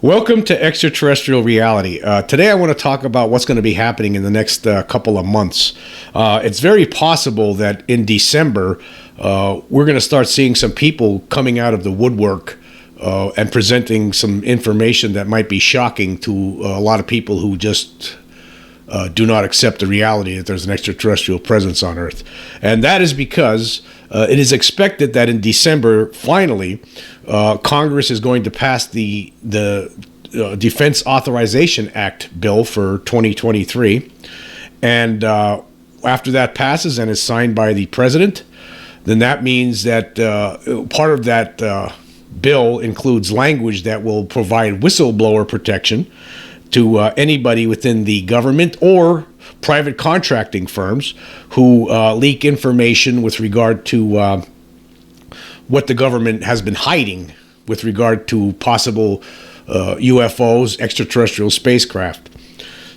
Welcome to Extraterrestrial Reality. Today I want to talk about what's going to be happening in the next couple of months. It's very possible that in December we're going to start seeing some people coming out of the woodwork and presenting some information that might be shocking to a lot of people who just do not accept the reality that there's an extraterrestrial presence on Earth. And that is because it is expected that in December, finally, Congress is going to pass the Defense Authorization Act bill for 2023. And after that passes and is signed by the president, then that means that part of that bill includes language that will provide whistleblower protection to anybody within the government or private contracting firms who leak information with regard to what the government has been hiding with regard to possible UFOs, extraterrestrial spacecraft.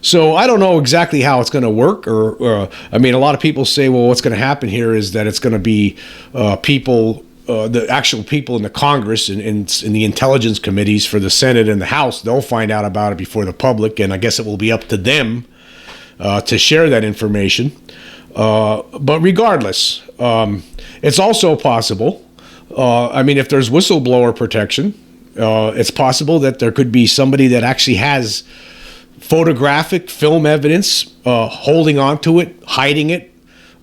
So I don't know exactly how it's going to work. I mean, a lot of people say, well, what's going to happen here is that it's going to be people, the actual people in the Congress and in the intelligence committees for the Senate and the House, they'll find out about it before the public, and I guess it will be up to them to share that information. But regardless, it's also possible, I mean, if there's whistleblower protection, it's possible that there could be somebody that actually has photographic film evidence holding on to it, hiding it,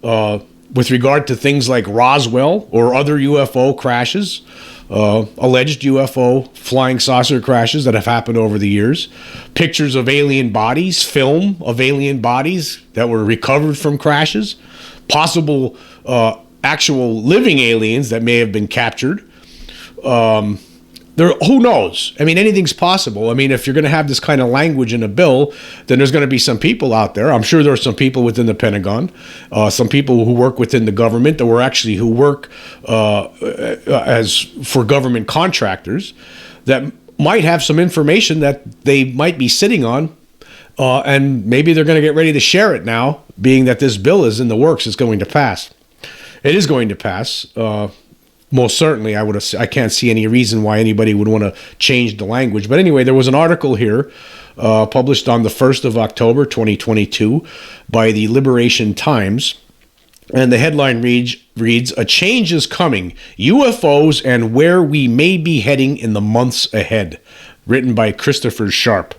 with regard to things like Roswell or other UFO crashes, alleged UFO flying saucer crashes that have happened over the years, pictures of alien bodies, film of alien bodies that were recovered from crashes, possible actual living aliens that may have been captured. Who knows? I mean, anything's possible. I mean, if you're going to have this kind of language in a bill, then there's going to be some people out there. I'm sure there are some people within the Pentagon, some people who work within the government, who work as for government contractors that might have some information that they might be sitting on, and maybe they're going to get ready to share it now, being that this bill is in the works. It's going to pass. It is going to pass. Most certainly, I can't see any reason why anybody would want to change the language. But anyway, there was an article here published on the 1st of October, 2022 by the Liberation Times. And the headline reads, "A change is coming, UFOs and where we may be heading in the months ahead," written by Christopher Sharp.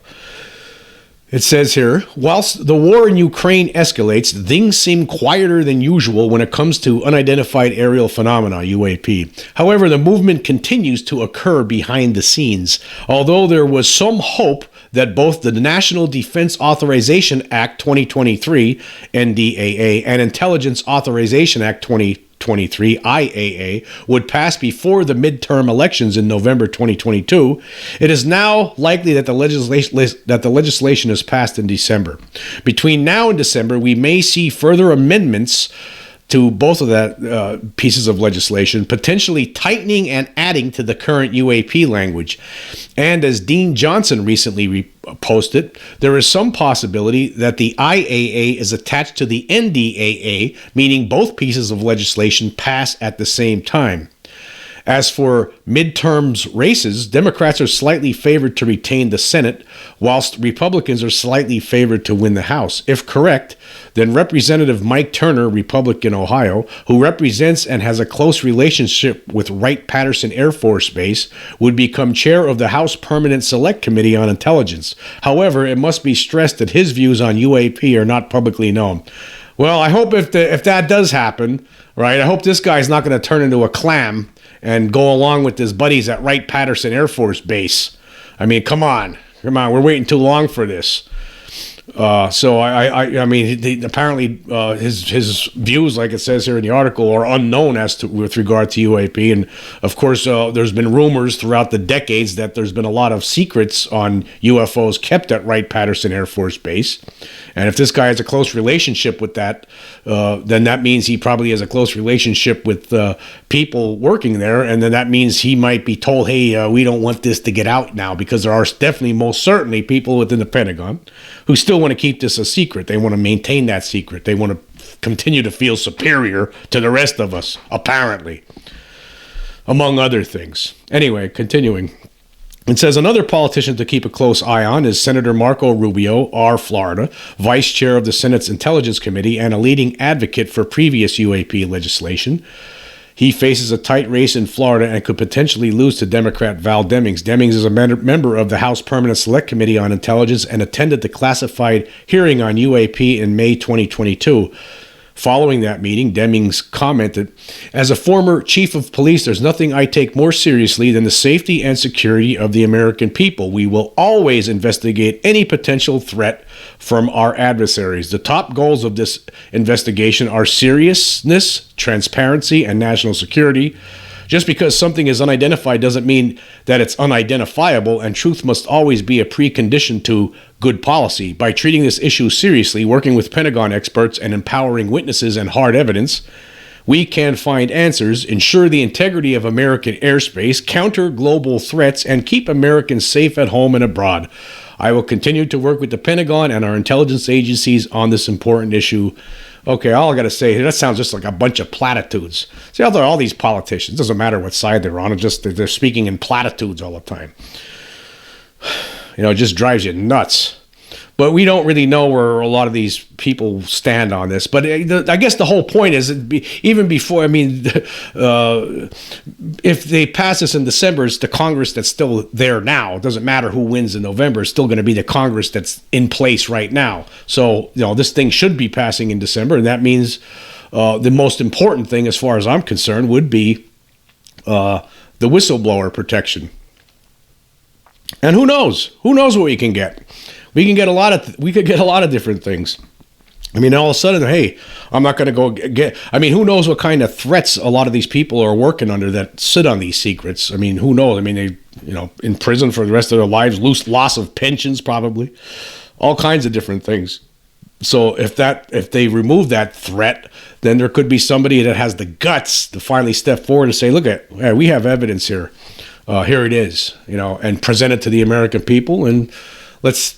It says here, whilst the war in Ukraine escalates, things seem quieter than usual when it comes to unidentified aerial phenomena, UAP. However, the movement continues to occur behind the scenes, although there was some hope that both the National Defense Authorization Act 2023, NDAA, and Intelligence Authorization Act 2023, IAA, would pass before the midterm elections in November 2022, it is now likely that the legislation is passed in December. Between now and December, we may see further amendments to both of that pieces of legislation, potentially tightening and adding to the current UAP language. And as Dean Johnson recently posted, there is some possibility that the IAA is attached to the NDAA, meaning both pieces of legislation pass at the same time. As for midterms races, Democrats are slightly favored to retain the Senate, whilst Republicans are slightly favored to win the House. If correct, then Representative Mike Turner, Republican, Ohio, who represents and has a close relationship with Wright-Patterson Air Force Base, would become chair of the House Permanent Select Committee on Intelligence. However, it must be stressed that his views on UAP are not publicly known. Well, I hope if that does happen, right, I hope this guy's not going to turn into a clam and go along with his buddies at Wright-Patterson Air Force Base. I mean, come on, we're waiting too long for this. So I mean, apparently his views, like it says here in the article, are unknown with regard to UAP. And of course, there's been rumors throughout the decades that there's been a lot of secrets on UFOs kept at Wright-Patterson Air Force Base. And if this guy has a close relationship with that, then that means he probably has a close relationship with people working there. And then that means he might be told, hey, we don't want this to get out now, because there are definitely, most certainly, people within the Pentagon who still want to keep this a secret. They want to maintain that secret. They want to continue to feel superior to the rest of us, apparently, among other things. Anyway, continuing. It says another politician to keep a close eye on is Senator Marco Rubio, R. Florida, vice chair of the Senate's Intelligence Committee and a leading advocate for previous UAP legislation. He faces a tight race in Florida and could potentially lose to Democrat Val Demings. Demings is a member of the House Permanent Select Committee on Intelligence and attended the classified hearing on UAP in May 2022. Following that meeting, Demings commented, "As a former chief of police, there's nothing I take more seriously than the safety and security of the American people. We will always investigate any potential threat from our adversaries. The top goals of this investigation are seriousness, transparency, and national security. Just because something is unidentified doesn't mean that it's unidentifiable, and truth must always be a precondition to good policy. By treating this issue seriously, working with Pentagon experts, and empowering witnesses and hard evidence, we can find answers, ensure the integrity of American airspace, counter global threats, and keep Americans safe at home and abroad. I will continue to work with the Pentagon and our intelligence agencies on this important issue." Okay, all I got to say, that sounds just like a bunch of platitudes. See, all these politicians, it doesn't matter what side they're on, they're speaking in platitudes all the time. It just drives you nuts. But we don't really know where a lot of these people stand on this. But I guess the whole point is, even before, if they pass this in December, it's the Congress that's still there now. It doesn't matter who wins in November. It's still going to be the Congress that's in place right now. So, this thing should be passing in December. And that means the most important thing, as far as I'm concerned, would be the whistleblower protection. And who knows? Who knows what we can get? We could get a lot of different things. All of a sudden, hey, I'm not going to go get. Who knows what kind of threats a lot of these people are working under that sit on these secrets? Who knows? They, in prison for the rest of their lives, loss of pensions, probably, all kinds of different things. So if they remove that threat, then there could be somebody that has the guts to finally step forward and say, hey, we have evidence here. Here it is, and present it to the American people, and let's,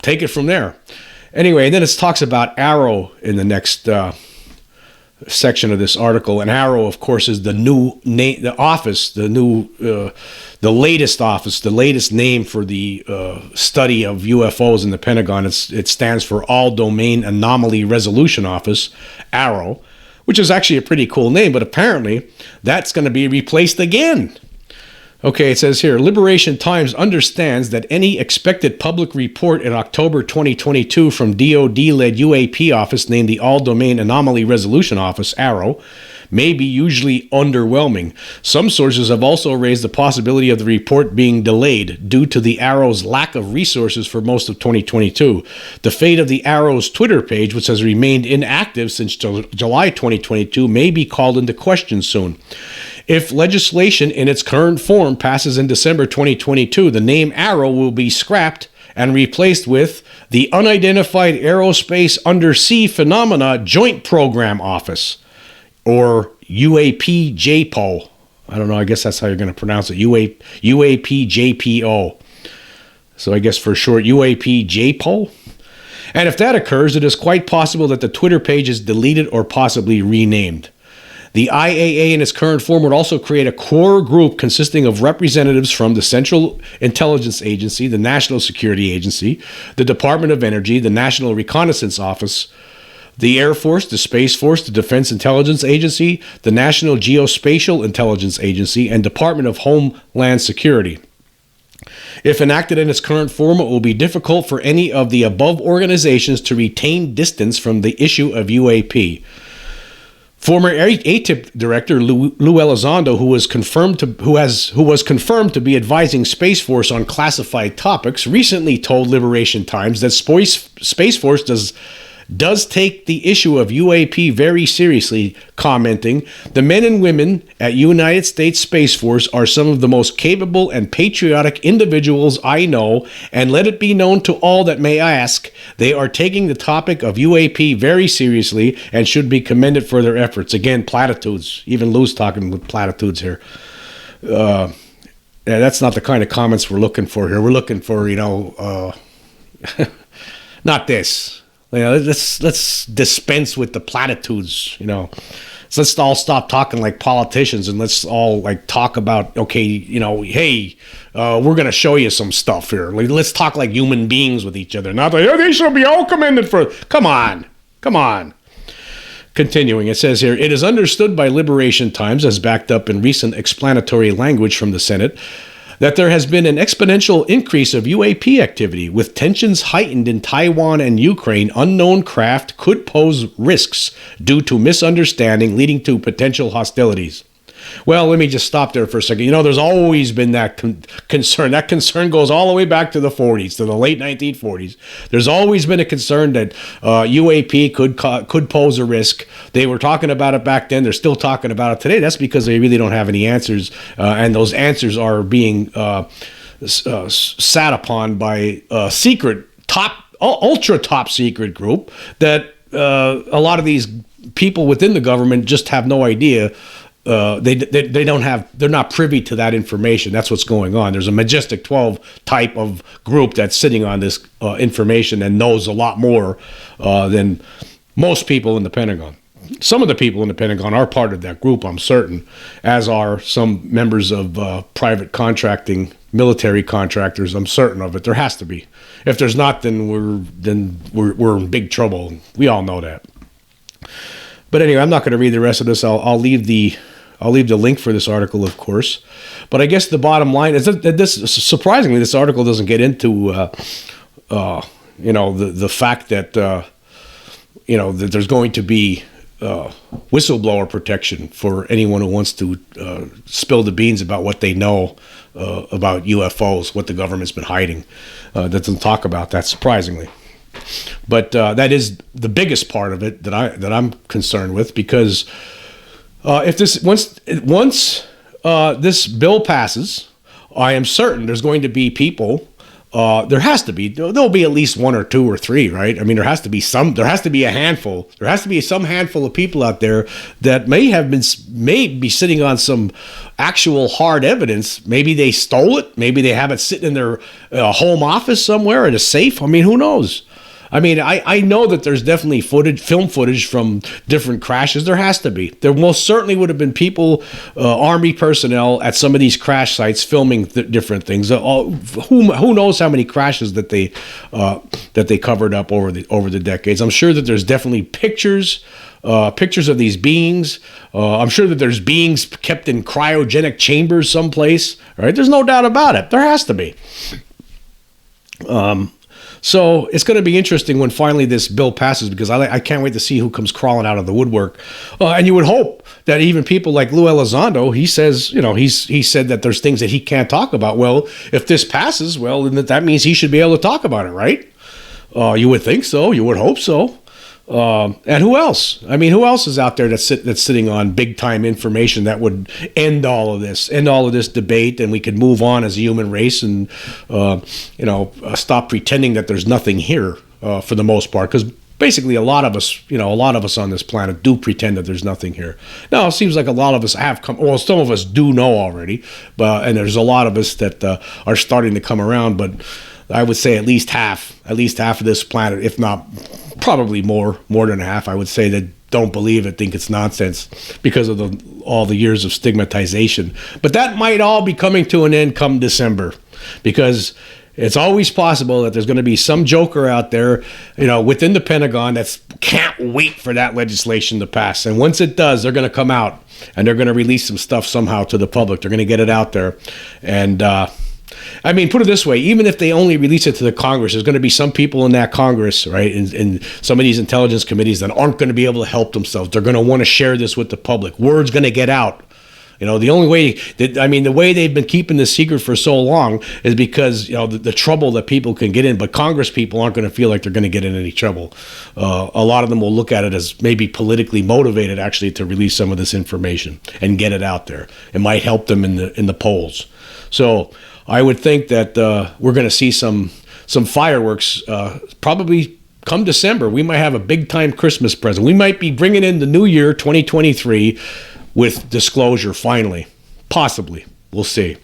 take it from there. Anyway, then it talks about AARO in the next section of this article. And AARO, of course, is the new name, the office, the latest office, the latest name for the study of UFOs in the Pentagon. It stands for All Domain Anomaly Resolution Office, AARO, which is actually a pretty cool name, but apparently that's going to be replaced again. Okay, it says here, Liberation Times understands that any expected public report in October 2022 from DoD-led UAP office named the All Domain Anomaly Resolution Office, AARO, may be usually underwhelming. Some sources have also raised the possibility of the report being delayed due to the AARO's lack of resources for most of 2022. The fate of the AARO's Twitter page, which has remained inactive since July 2022, may be called into question soon. If legislation in its current form passes in December 2022, the name AARO will be scrapped and replaced with the Unidentified Aerospace Undersea Phenomena Joint Program Office, or UAPJPO. I don't know, I guess that's how you're going to pronounce it, UAPJPO. So I guess for short, UAPJPO. And if that occurs, it is quite possible that the Twitter page is deleted or possibly renamed. The IAA in its current form would also create a core group consisting of representatives from the Central Intelligence Agency, the National Security Agency, the Department of Energy, the National Reconnaissance Office, the Air Force, the Space Force, the Defense Intelligence Agency, the National Geospatial Intelligence Agency, and Department of Homeland Security. If enacted in its current form, it will be difficult for any of the above organizations to retain distance from the issue of UAP. Former ATIP director Lou Elizondo, who was confirmed to be advising Space Force on classified topics, recently told Liberation Times that Space Force does take the issue of UAP very seriously, commenting, "The men and women at United States Space Force are some of the most capable and patriotic individuals I know, and let it be known to all that may ask, they are taking the topic of UAP very seriously and should be commended for their efforts." Again, platitudes. Even Lou's talking with platitudes here. That's not the kind of comments we're looking for here. We're looking for, not this. Let's dispense with the platitudes. So let's all stop talking like politicians and let's all like talk about, okay, hey, we're going to show you some stuff here. Let's talk like human beings with each other. Not like, oh, they should be all commended for, come on. Continuing, it says here, it is understood by Liberation Times, as backed up in recent explanatory language from the Senate, that there has been an exponential increase of UAP activity. With tensions heightened in Taiwan and Ukraine, unknown craft could pose risks due to misunderstanding leading to potential hostilities. Well, let me just stop there for a second. There's always been that concern. That concern goes all the way back to the 40s, to the late 1940s. There's always been a concern that UAP could pose a risk. They were talking about it back then. They're still talking about it today. That's because they really don't have any answers, and those answers are being sat upon by a secret, ultra top secret group that a lot of these people within the government just have no idea. They're not privy to that information. That's what's going on. There's a Majestic 12 type of group that's sitting on this information and knows a lot more than most people in the Pentagon. Some of the people in the Pentagon are part of that group, I'm certain, as are some members of private contracting, military contractors. I'm certain of it. There has to be. If there's not, then we're in big trouble. We all know that. But anyway, I'm not going to read the rest of this. I'll leave the link for this article, of course. But I guess the bottom line is that surprisingly, this article doesn't get into the fact that that there's going to be whistleblower protection for anyone who wants to spill the beans about what they know about UFOs, what the government's been hiding. That doesn't talk about that, surprisingly. But that is the biggest part of it that I'm concerned with, because if this once this bill passes, I am certain there's going to be people. There'll be at least one or two or three, right? I mean, there has to be a handful. There has to be some handful of people out there that may be sitting on some actual hard evidence. Maybe they stole it. Maybe they have it sitting in their home office somewhere in a safe. I mean, who knows? I mean, I know that there's definitely film footage from different crashes. There has to be. There most certainly would have been people, Army personnel at some of these crash sites filming different things. Who knows how many crashes that they covered up over the decades. I'm sure that there's definitely pictures of these beings. I'm sure that there's beings kept in cryogenic chambers someplace. Right? There's no doubt about it. There has to be. So it's going to be interesting when finally this bill passes, because I can't wait to see who comes crawling out of the woodwork. And you would hope that even people like Lou Elizondo, he says, he said that there's things that he can't talk about. Well, if this passes, well, then that means he should be able to talk about it, right? You would think so. You would hope so. And who else? I mean, who else is out there that's sitting on big time information that would end all of this debate, and we could move on as a human race and stop pretending that there's nothing here for the most part, because basically a lot of us on this planet do pretend that there's nothing here. Now, it seems like a lot of us have come. Well, some of us do know already, and there's a lot of us that are starting to come around, but I would say at least half of this planet, if not probably more than half, I would say, that don't believe it, think it's nonsense because of all the years of stigmatization. But that might all be coming to an end come December, because it's always possible that there's going to be some joker out there, within the Pentagon that can't wait for that legislation to pass. And once it does, they're going to come out and they're going to release some stuff somehow to the public. They're going to get it out there. And, I mean, put it this way, even if they only release it to the Congress, there's going to be some people in that Congress, right, in some of these intelligence committees that aren't going to be able to help themselves. They're going to want to share this with the public. Word's going to get out. The only way the way they've been keeping this secret for so long is because, the trouble that people can get in, but Congress people aren't going to feel like they're going to get in any trouble. A lot of them will look at it as maybe politically motivated, actually, to release some of this information and get it out there. It might help them in the polls. So I would think that we're going to see some fireworks probably come December. We might have a big-time Christmas present. We might be bringing in the new year, 2023, with disclosure finally. Possibly. We'll see.